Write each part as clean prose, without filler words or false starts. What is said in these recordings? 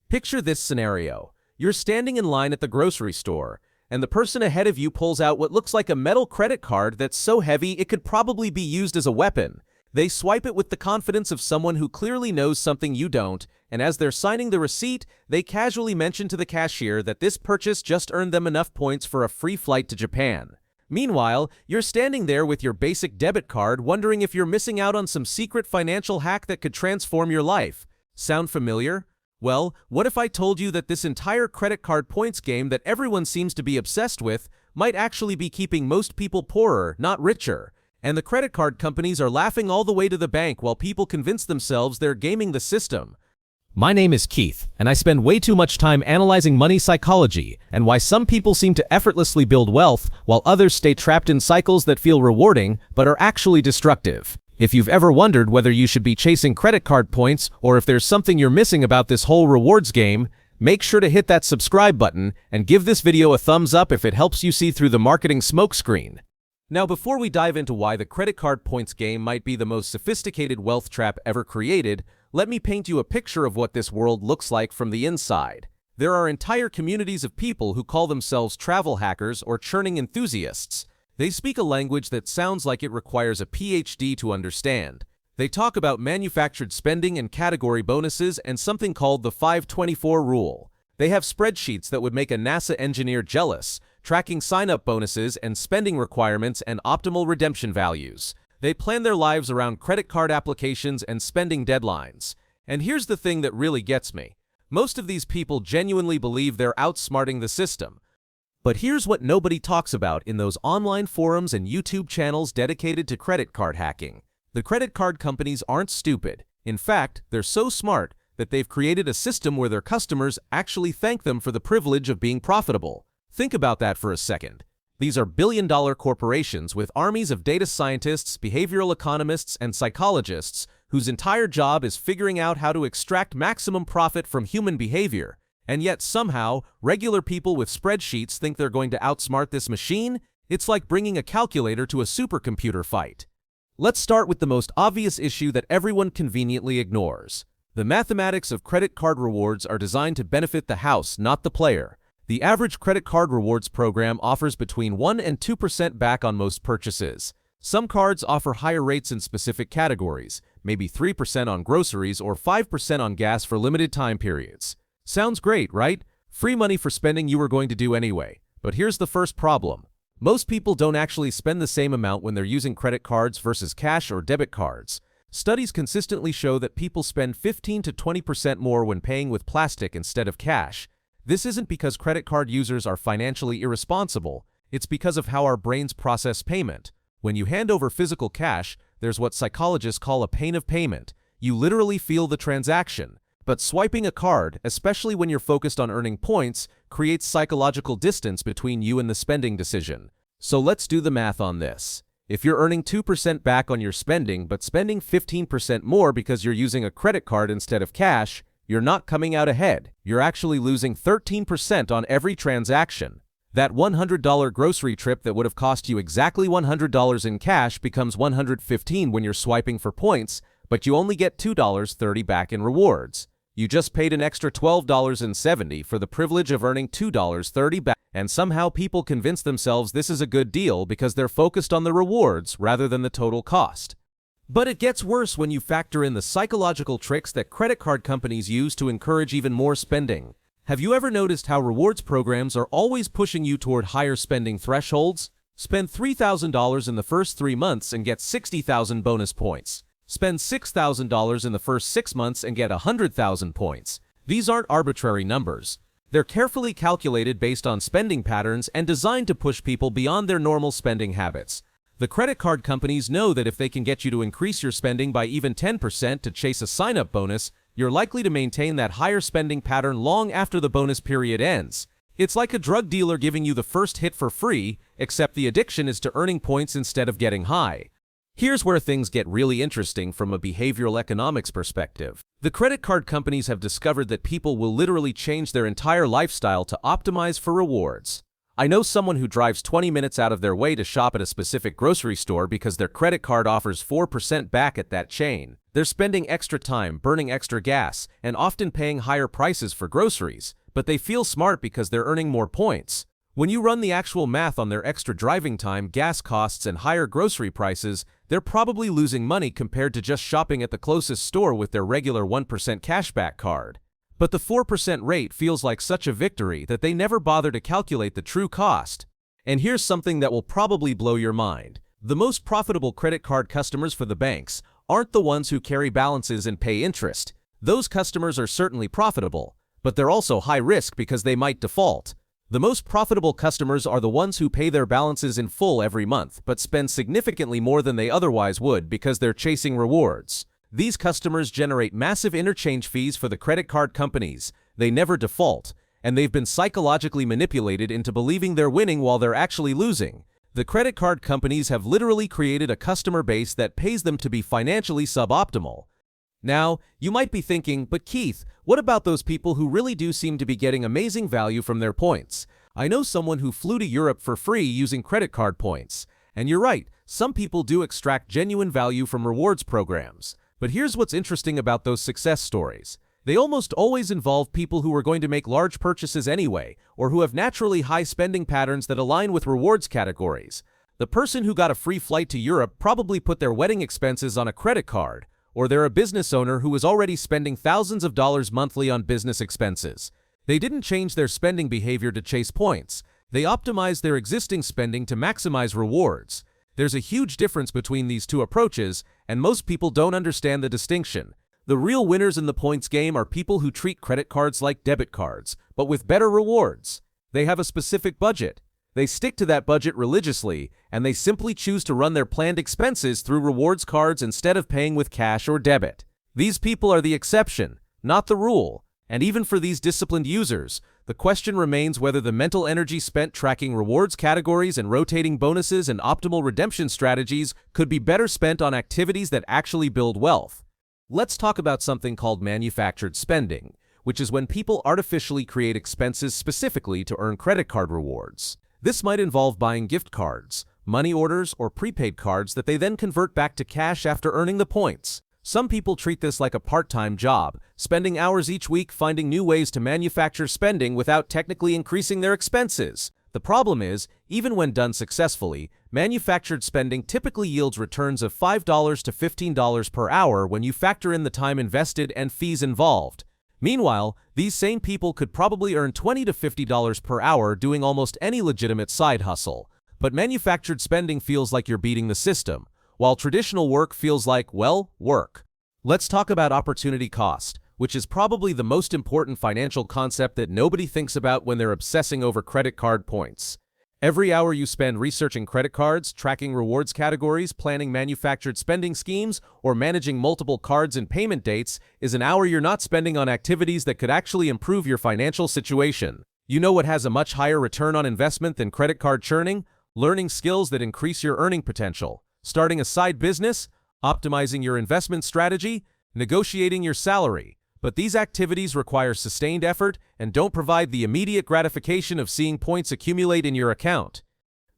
Picture this scenario. You're standing in line at the grocery store, and the person ahead of you pulls out what looks like a metal credit card that's so heavy it could probably be used as a weapon. They swipe it with the confidence of someone who clearly knows something you don't, and as they're signing the receipt, they casually mention to the cashier that this purchase just earned them enough points for a free flight to Japan. Meanwhile, you're standing there with your basic debit card wondering if you're missing out on some secret financial hack that could transform your life. Sound familiar? Well, what if I told you that this entire credit card points game that everyone seems to be obsessed with might actually be keeping most people poorer, not richer? And the credit card companies are laughing all the way to the bank while people convince themselves they're gaming the system. My name is Keith, and I spend way too much time analyzing money psychology and why some people seem to effortlessly build wealth while others stay trapped in cycles that feel rewarding but are actually destructive. If you've ever wondered whether you should be chasing credit card points or if there's something you're missing about this whole rewards game, make sure to hit that subscribe button and give this video a thumbs up if it helps you see through the marketing smokescreen. Now, before we dive into why the credit card points game might be the most sophisticated wealth trap ever created, let me paint you a picture of what this world looks like from the inside. There are entire communities of people who call themselves travel hackers or churning enthusiasts. They speak a language that sounds like it requires a PhD to understand. They talk about manufactured spending and category bonuses and something called the 524 rule. They have spreadsheets that would make a NASA engineer jealous, tracking sign-up bonuses and spending requirements and optimal redemption values. They plan their lives around credit card applications and spending deadlines. And here's the thing that really gets me. Most of these people genuinely believe they're outsmarting the system. But here's what nobody talks about in those online forums and YouTube channels dedicated to credit card hacking. The credit card companies aren't stupid. In fact, they're so smart that they've created a system where their customers actually thank them for the privilege of being profitable. Think about that for a second. These are billion-dollar corporations with armies of data scientists, behavioral economists, and psychologists whose entire job is figuring out how to extract maximum profit from human behavior. And yet somehow, regular people with spreadsheets think they're going to outsmart this machine? It's like bringing a calculator to a supercomputer fight. Let's start with the most obvious issue that everyone conveniently ignores. The mathematics of credit card rewards are designed to benefit the house, not the player. The average credit card rewards program offers between 1% and 2% back on most purchases. Some cards offer higher rates in specific categories, maybe 3% on groceries or 5% on gas for limited time periods. Sounds great, right? Free money for spending you were going to do anyway. But here's the first problem. Most people don't actually spend the same amount when they're using credit cards versus cash or debit cards. Studies consistently show that people spend 15 to 20% more when paying with plastic instead of cash. This isn't because credit card users are financially irresponsible, it's because of how our brains process payment. When you hand over physical cash, there's what psychologists call a pain of payment. You literally feel the transaction. But swiping a card, especially when you're focused on earning points, creates psychological distance between you and the spending decision. So let's do the math on this. If you're earning 2% back on your spending but spending 15% more because you're using a credit card instead of cash, you're not coming out ahead. You're actually losing 13% on every transaction. That $100 grocery trip that would have cost you exactly $100 in cash becomes $115 when you're swiping for points, but you only get $2.30 back in rewards. You just paid an extra $12.70 for the privilege of earning $2.30 back, and somehow people convince themselves this is a good deal because they're focused on the rewards rather than the total cost. But it gets worse when you factor in the psychological tricks that credit card companies use to encourage even more spending. Have you ever noticed how rewards programs are always pushing you toward higher spending thresholds? Spend $3,000 in the first 3 months and get 60,000 bonus points. Spend $6,000 in the first 6 months and get 100,000 points. These aren't arbitrary numbers. They're carefully calculated based on spending patterns and designed to push people beyond their normal spending habits. The credit card companies know that if they can get you to increase your spending by even 10% to chase a sign-up bonus, you're likely to maintain that higher spending pattern long after the bonus period ends. It's like a drug dealer giving you the first hit for free, except the addiction is to earning points instead of getting high. Here's where things get really interesting from a behavioral economics perspective. The credit card companies have discovered that people will literally change their entire lifestyle to optimize for rewards. I know someone who drives 20 minutes out of their way to shop at a specific grocery store because their credit card offers 4% back at that chain. They're spending extra time, burning extra gas, and often paying higher prices for groceries, but they feel smart because they're earning more points. When you run the actual math on their extra driving time, gas costs, and higher grocery prices, they're probably losing money compared to just shopping at the closest store with their regular 1% cashback card. But the 4% rate feels like such a victory that they never bother to calculate the true cost. And here's something that will probably blow your mind. The most profitable credit card customers for the banks aren't the ones who carry balances and pay interest. Those customers are certainly profitable, but they're also high risk because they might default. The most profitable customers are the ones who pay their balances in full every month, but spend significantly more than they otherwise would because they're chasing rewards. These customers generate massive interchange fees for the credit card companies. They never default, and they've been psychologically manipulated into believing they're winning while they're actually losing. The credit card companies have literally created a customer base that pays them to be financially suboptimal. Now, you might be thinking, but Keith, what about those people who really do seem to be getting amazing value from their points? I know someone who flew to Europe for free using credit card points. And you're right, some people do extract genuine value from rewards programs. But here's what's interesting about those success stories. They almost always involve people who are going to make large purchases anyway, or who have naturally high spending patterns that align with rewards categories. The person who got a free flight to Europe probably put their wedding expenses on a credit card, or they're a business owner who is already spending thousands of dollars monthly on business expenses. They didn't change their spending behavior to chase points. They optimized their existing spending to maximize rewards. There's a huge difference between these two approaches, and most people don't understand the distinction. The real winners in the points game are people who treat credit cards like debit cards, but with better rewards. They have a specific budget. They stick to that budget religiously, and they simply choose to run their planned expenses through rewards cards instead of paying with cash or debit. These people are the exception, not the rule. And even for these disciplined users, the question remains whether the mental energy spent tracking rewards categories and rotating bonuses and optimal redemption strategies could be better spent on activities that actually build wealth. Let's talk about something called manufactured spending, which is when people artificially create expenses specifically to earn credit card rewards. This might involve buying gift cards, money orders, or prepaid cards that they then convert back to cash after earning the points. Some people treat this like a part-time job, spending hours each week finding new ways to manufacture spending without technically increasing their expenses. The problem is, even when done successfully, manufactured spending typically yields returns of $5 to $15 per hour when you factor in the time invested and fees involved. Meanwhile, these same people could probably earn $20 to $50 per hour doing almost any legitimate side hustle. But manufactured spending feels like you're beating the system, while traditional work feels like, well, work. Let's talk about opportunity cost, which is probably the most important financial concept that nobody thinks about when they're obsessing over credit card points. Every hour you spend researching credit cards, tracking rewards categories, planning manufactured spending schemes, or managing multiple cards and payment dates is an hour you're not spending on activities that could actually improve your financial situation. You know what has a much higher return on investment than credit card churning? Learning skills that increase your earning potential, starting a side business, optimizing your investment strategy, negotiating your salary. But these activities require sustained effort and don't provide the immediate gratification of seeing points accumulate in your account.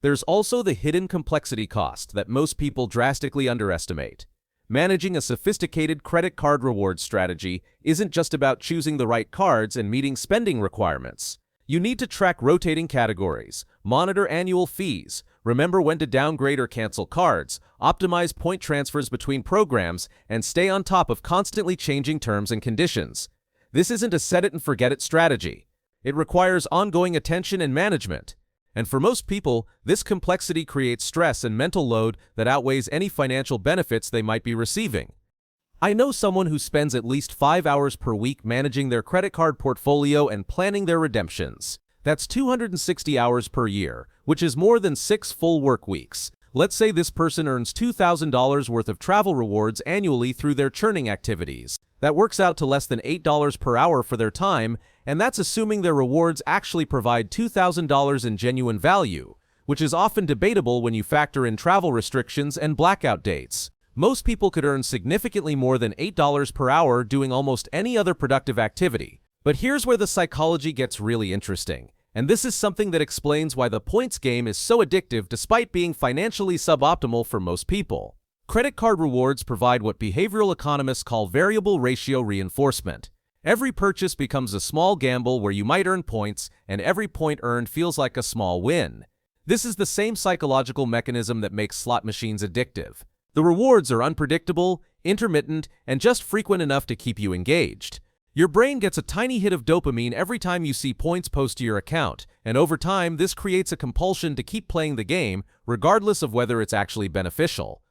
There's also the hidden complexity cost that most people drastically underestimate. Managing a sophisticated credit card reward strategy isn't just about choosing the right cards and meeting spending requirements. You need to track rotating categories, monitor annual fees, remember when to downgrade or cancel cards, optimize point transfers between programs, and stay on top of constantly changing terms and conditions. This isn't a set-it-and-forget-it strategy. It requires ongoing attention and management. And for most people, this complexity creates stress and mental load that outweighs any financial benefits they might be receiving. I know someone who spends at least 5 hours per week managing their credit card portfolio and planning their redemptions. That's 260 hours per year, which is more than 6 full work weeks. Let's say this person earns $2,000 worth of travel rewards annually through their churning activities. That works out to less than $8 per hour for their time, and that's assuming their rewards actually provide $2,000 in genuine value, which is often debatable when you factor in travel restrictions and blackout dates. Most people could earn significantly more than $8 per hour doing almost any other productive activity. But here's where the psychology gets really interesting. And this is something that explains why the points game is so addictive despite being financially suboptimal for most people. Credit card rewards provide what behavioral economists call variable ratio reinforcement. Every purchase becomes a small gamble where you might earn points, and every point earned feels like a small win. This is the same psychological mechanism that makes slot machines addictive. The rewards are unpredictable, intermittent, and just frequent enough to keep you engaged. Your brain gets a tiny hit of dopamine every time you see points post to your account, and over time this creates a compulsion to keep playing the game, regardless of whether it's actually beneficial.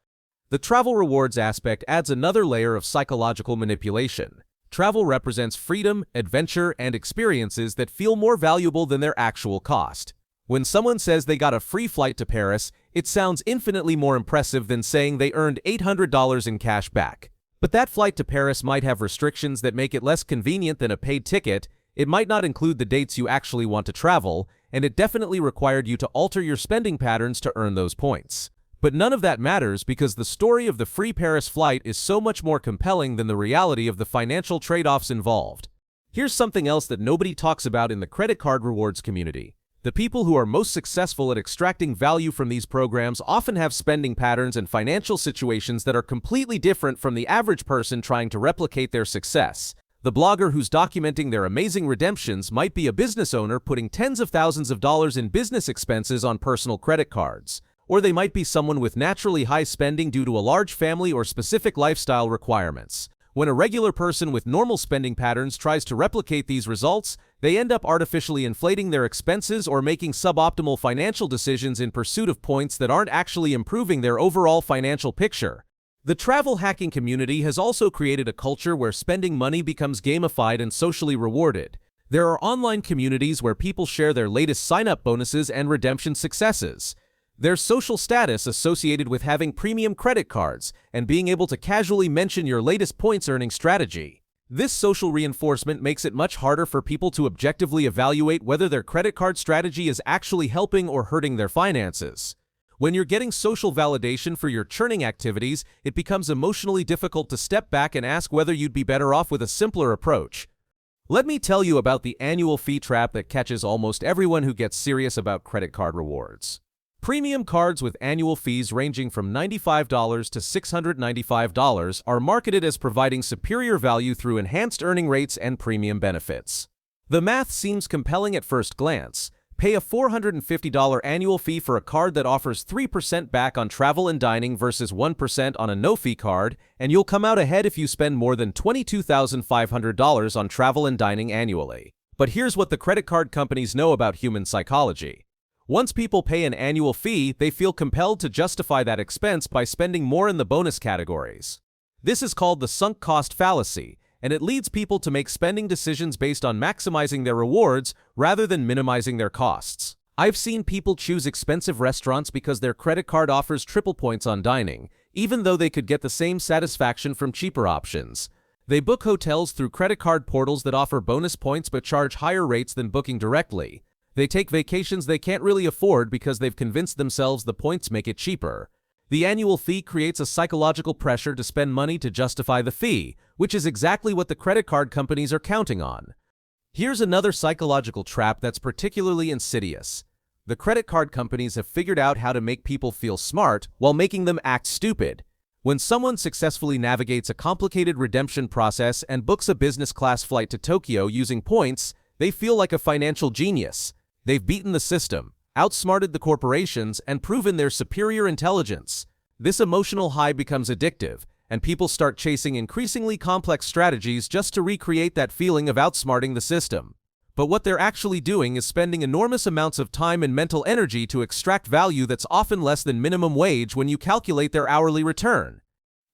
The travel rewards aspect adds another layer of psychological manipulation. Travel represents freedom, adventure, and experiences that feel more valuable than their actual cost. When someone says they got a free flight to Paris, it sounds infinitely more impressive than saying they earned $800 in cash back. But that flight to Paris might have restrictions that make it less convenient than a paid ticket, it might not include the dates you actually want to travel, and it definitely required you to alter your spending patterns to earn those points. But none of that matters because the story of the free Paris flight is so much more compelling than the reality of the financial trade-offs involved. Here's something else that nobody talks about in the credit card rewards community. The people who are most successful at extracting value from these programs often have spending patterns and financial situations that are completely different from the average person trying to replicate their success. The blogger who's documenting their amazing redemptions might be a business owner putting tens of thousands of dollars in business expenses on personal credit cards. Or they might be someone with naturally high spending due to a large family or specific lifestyle requirements. When a regular person with normal spending patterns tries to replicate these results, they end up artificially inflating their expenses or making suboptimal financial decisions in pursuit of points that aren't actually improving their overall financial picture. The travel hacking community has also created a culture where spending money becomes gamified and socially rewarded. There are online communities where people share their latest sign-up bonuses and redemption successes. There's social status associated with having premium credit cards and being able to casually mention your latest points-earning strategy. This social reinforcement makes it much harder for people to objectively evaluate whether their credit card strategy is actually helping or hurting their finances. When you're getting social validation for your churning activities, it becomes emotionally difficult to step back and ask whether you'd be better off with a simpler approach. Let me tell you about the annual fee trap that catches almost everyone who gets serious about credit card rewards. Premium cards with annual fees ranging from $95 to $695 are marketed as providing superior value through enhanced earning rates and premium benefits. The math seems compelling at first glance. Pay a $450 annual fee for a card that offers 3% back on travel and dining versus 1% on a no-fee card, and you'll come out ahead if you spend more than $22,500 on travel and dining annually. But here's what the credit card companies know about human psychology. Once people pay an annual fee, they feel compelled to justify that expense by spending more in the bonus categories. This is called the sunk cost fallacy, and it leads people to make spending decisions based on maximizing their rewards rather than minimizing their costs. I've seen people choose expensive restaurants because their credit card offers triple points on dining, even though they could get the same satisfaction from cheaper options. They book hotels through credit card portals that offer bonus points but charge higher rates than booking directly. They take vacations they can't really afford because they've convinced themselves the points make it cheaper. The annual fee creates a psychological pressure to spend money to justify the fee, which is exactly what the credit card companies are counting on. Here's another psychological trap that's particularly insidious. The credit card companies have figured out how to make people feel smart while making them act stupid. When someone successfully navigates a complicated redemption process and books a business-class flight to Tokyo using points, they feel like a financial genius. They've beaten the system, outsmarted the corporations, and proven their superior intelligence. This emotional high becomes addictive, and people start chasing increasingly complex strategies just to recreate that feeling of outsmarting the system. But what they're actually doing is spending enormous amounts of time and mental energy to extract value that's often less than minimum wage when you calculate their hourly return.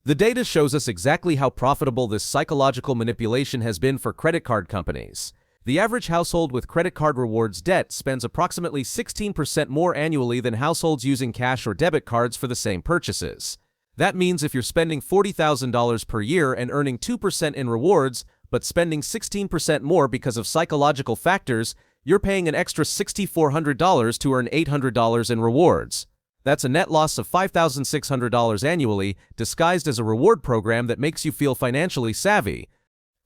The data shows us exactly how profitable this psychological manipulation has been for credit card companies. The average household with credit card rewards debt spends approximately 16% more annually than households using cash or debit cards for the same purchases. That means if you're spending $40,000 per year and earning 2% in rewards, but spending 16% more because of psychological factors, you're paying an extra $6,400 to earn $800 in rewards. That's a net loss of $5,600 annually, disguised as a reward program that makes you feel financially savvy.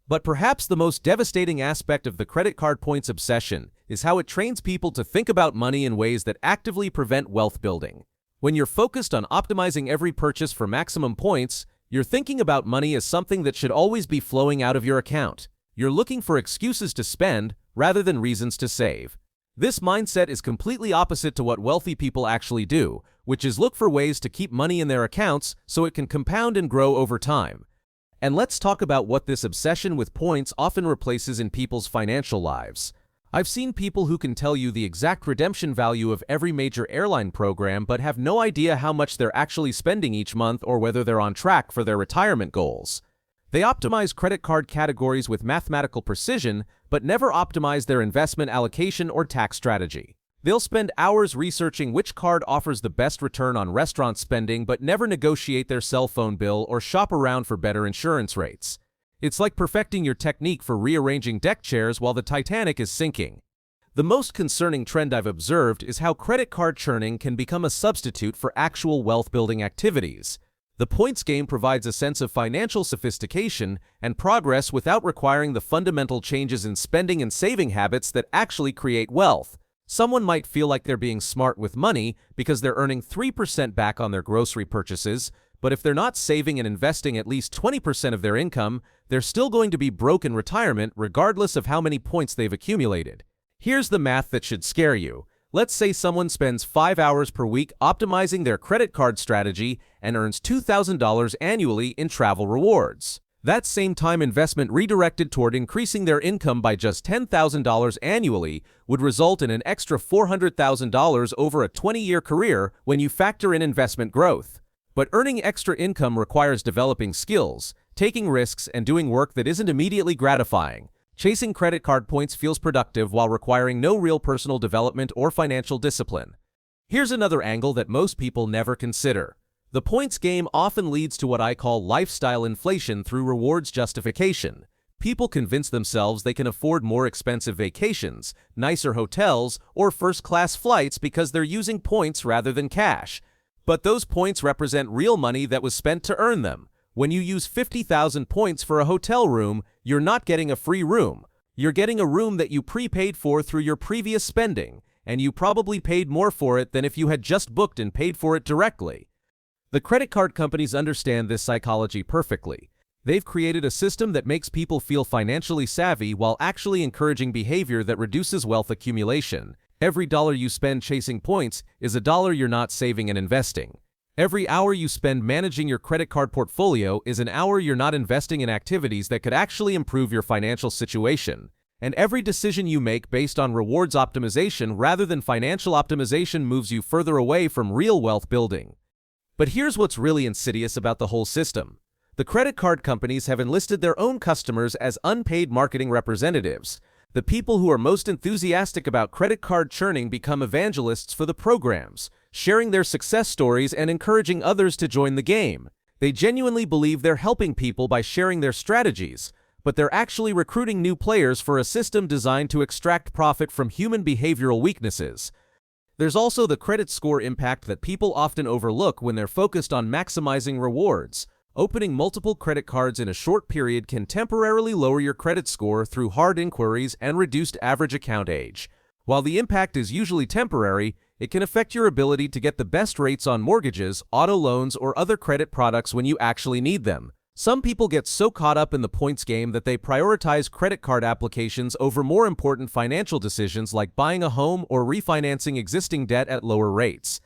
But perhaps the most devastating aspect of the credit card points obsession is how it trains people to think about money in ways that actively prevent wealth building. When you're focused on optimizing every purchase for maximum points, you're thinking about money as something that should always be flowing out of your account. You're looking for excuses to spend rather than reasons to save. This mindset is completely opposite to what wealthy people actually do, which is look for ways to keep money in their accounts so it can compound and grow over time. And let's talk about what this obsession with points often replaces in people's financial lives. I've seen people who can tell you the exact redemption value of every major airline program but have no idea how much they're actually spending each month or whether they're on track for their retirement goals. They optimize credit card categories with mathematical precision, but never optimize their investment allocation or tax strategy. They'll spend hours researching which card offers the best return on restaurant spending but never negotiate their cell phone bill or shop around for better insurance rates. It's like perfecting your technique for rearranging deck chairs while the Titanic is sinking. The most concerning trend I've observed is how credit card churning can become a substitute for actual wealth-building activities. The points game provides a sense of financial sophistication and progress without requiring the fundamental changes in spending and saving habits that actually create wealth. Someone might feel like they're being smart with money because they're earning 3% back on their grocery purchases, but if they're not saving and investing at least 20% of their income, they're still going to be broke in retirement regardless of how many points they've accumulated. Here's the math that should scare you. Let's say someone spends 5 hours per week optimizing their credit card strategy and earns $2,000 annually in travel rewards. That same time investment redirected toward increasing their income by just $10,000 annually would result in an extra $400,000 over a 20-year career when you factor in investment growth. But earning extra income requires developing skills, taking risks, and doing work that isn't immediately gratifying. Chasing credit card points feels productive while requiring no real personal development or financial discipline. Here's another angle that most people never consider. The points game often leads to what I call lifestyle inflation through rewards justification. People convince themselves they can afford more expensive vacations, nicer hotels, or first-class flights because they're using points rather than cash. But those points represent real money that was spent to earn them. When you use 50,000 points for a hotel room, you're not getting a free room. You're getting a room that you prepaid for through your previous spending, and you probably paid more for it than if you had just booked and paid for it directly. The credit card companies understand this psychology perfectly. They've created a system that makes people feel financially savvy while actually encouraging behavior that reduces wealth accumulation. Every dollar you spend chasing points is a dollar you're not saving and investing. Every hour you spend managing your credit card portfolio is an hour you're not investing in activities that could actually improve your financial situation. And every decision you make based on rewards optimization rather than financial optimization moves you further away from real wealth building. But here's what's really insidious about the whole system. The credit card companies have enlisted their own customers as unpaid marketing representatives. The people who are most enthusiastic about credit card churning become evangelists for the programs, sharing their success stories and encouraging others to join the game. They genuinely believe they're helping people by sharing their strategies, but they're actually recruiting new players for a system designed to extract profit from human behavioral weaknesses. There's also the credit score impact that people often overlook when they're focused on maximizing rewards. Opening multiple credit cards in a short period can temporarily lower your credit score through hard inquiries and reduced average account age. While the impact is usually temporary, it can affect your ability to get the best rates on mortgages, auto loans, or other credit products when you actually need them. Some people get so caught up in the points game that they prioritize credit card applications over more important financial decisions like buying a home or refinancing existing debt at lower rates.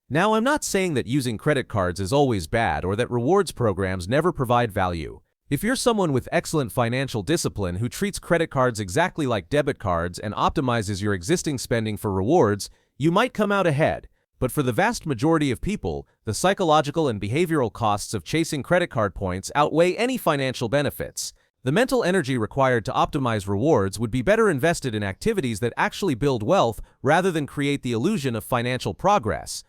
Now, I'm not saying that using credit cards is always bad or that rewards programs never provide value. If you're someone with excellent financial discipline who treats credit cards exactly like debit cards and optimizes your existing spending for rewards, you might come out ahead. But for the vast majority of people, the psychological and behavioral costs of chasing credit card points outweigh any financial benefits. The mental energy required to optimize rewards would be better invested in activities that actually build wealth rather than create the illusion of financial progress.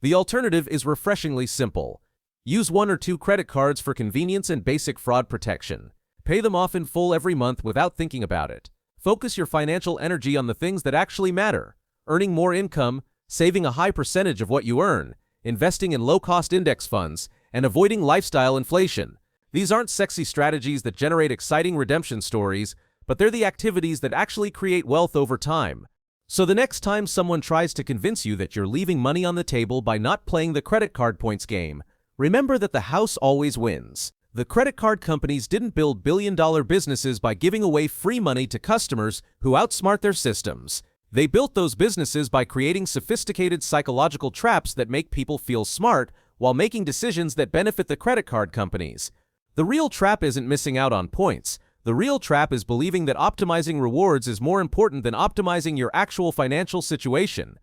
The alternative is refreshingly simple. Use 1 or 2 credit cards for convenience and basic fraud protection. Pay them off in full every month without thinking about it. Focus your financial energy on the things that actually matter: earning more income, saving a high percentage of what you earn, investing in low-cost index funds, and avoiding lifestyle inflation. These aren't sexy strategies that generate exciting redemption stories, but they're the activities that actually create wealth over time. So the next time someone tries to convince you that you're leaving money on the table by not playing the credit card points game, remember that the house always wins. The credit card companies didn't build billion-dollar businesses by giving away free money to customers who outsmart their systems. They built those businesses by creating sophisticated psychological traps that make people feel smart while making decisions that benefit the credit card companies. The real trap isn't missing out on points. The real trap is believing that optimizing rewards is more important than optimizing your actual financial situation.